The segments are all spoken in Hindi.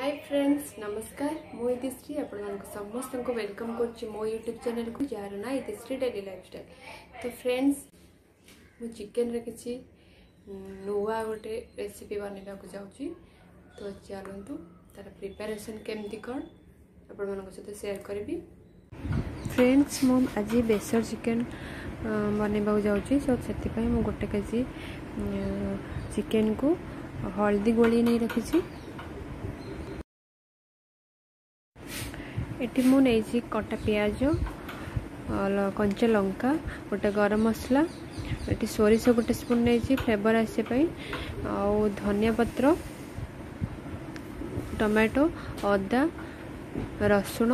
हाय फ्रेंड्स नमस्कार मु इतिश्री आपण समस्त को वेलकम कर मो यूट्यूब चैनल को जार ना इतिश्री डेली लाइफस्टाइल। तो फ्रेंड्स मु चिकेन रे किछि नुआ गोटे रेसिपी बनैबा को जाउची। तो चलंतु तार प्रिपरेशन केमती कोन आपण मन सहित शेयर करबी। फ्रेंड्स मु आज बेसर चिकेन बनैबा को जाउची। सो सेति पई मु गोटे केजी चिकेन को हल्दी गोली नहीं रखी। एटी मु नहीं कटा पियाज कंचा लंका गोटे गरम मसला ये सोरिष गोटे स्पून नहीं फ्लेवर आसपाई आउ धनिया पत्र टमाटो अदा रसुण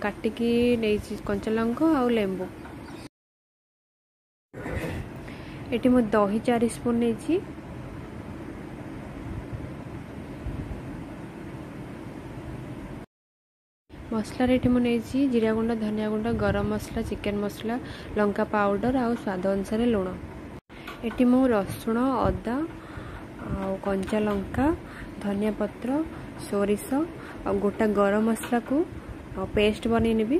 काटिकी नहीं कंचा लंका आउ लेंबू ये मु दही 4 स्पून नहीं मसला रेट मुझे जीरा गुंड धनिया गुंड गरम मसला चिकेन मसला लंका पाउडर आउ स्वाद अनुसार लुण ये मु रसुण अदा कंचा लंका धनिया पत्र सोरिष और गोटा गरम मसला को पेस्ट बन नेबी।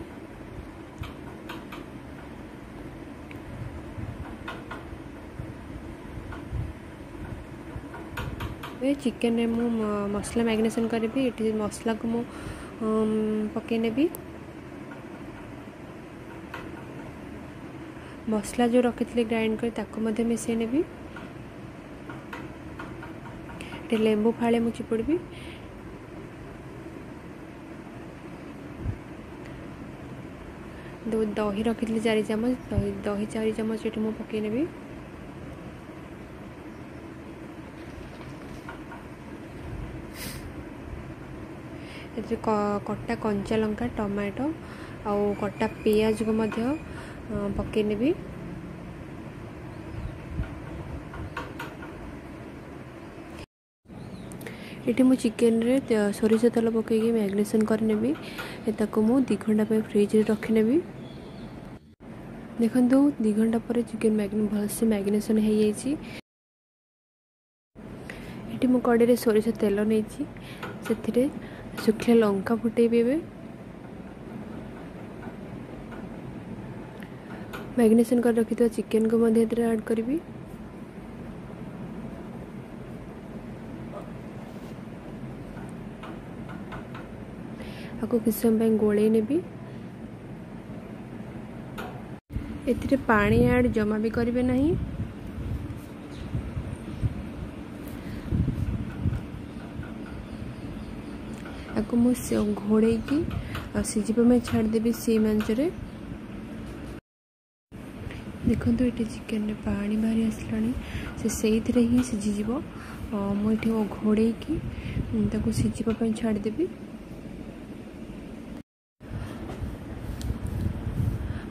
चिकेन रे मु मसला मैग्नेशन करी ये मसला को मु पके नेबी। मसला जो रखी थी ग्राइंड कर ताको मध्य मिसई नेबी। लेंबू फाड़े मु चिपुड़बी। दही रखी थी 4 चम्मच दही 4 चम्मच ये मु पके नेबी। कटा कंचा लंका टमाटो आउ कटा पियाज को मध्य पके नेबी। ये मु चिकेन रे सोरिष तेल पकईकि मैग्नेशन कर नेबी। ताको मु 2 घंटा पे फ्रिज रे रखी नेबी। देखंतु 2 घंटा पर चिकेन भलसे मैग्नेशन हो जाइए। ये मु कड़े रे सोरिष तेल नहीं से सुखिला लंका फुटेबी। मैग्नेशन कर रखी तो चिकेन को मध्य ऐड करी। आपको किस समय गोले नेबी। एथिरे पानी ऐड जमा भी करिवे नहीं। आपको मु घोड़े की सीझा में छाड़देवी सीम आंचरे। देखो ये चिकेन रे पानी बाहरी आसला से ही सीझी मुझे घोड़े की सीझा छाड़देवी।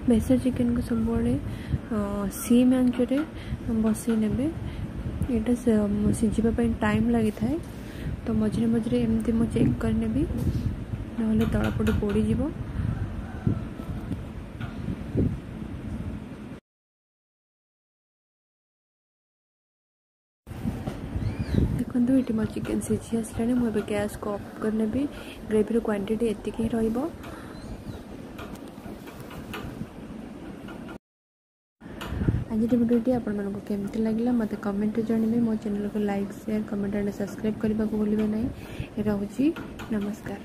बेसर चिकेन को सब सीम आंचरे बसई ने सीझा टाइम लगी था। तो मझे मझे एमती मु चेक करने भी ना तलपट पोड़ी जीवो। देखो ये मो चिकेन सीझी आसला मुझे गैस को ऑफ करने भी ग्रेवी क्वांटिटी एतिक ही रहिबो। आज भिडियोटी आपको केमती लगे मत कमेंट जानवे। मो चैनल को like share comment and subscribe करने को भूलिए नहीं। रहुची नमस्कार।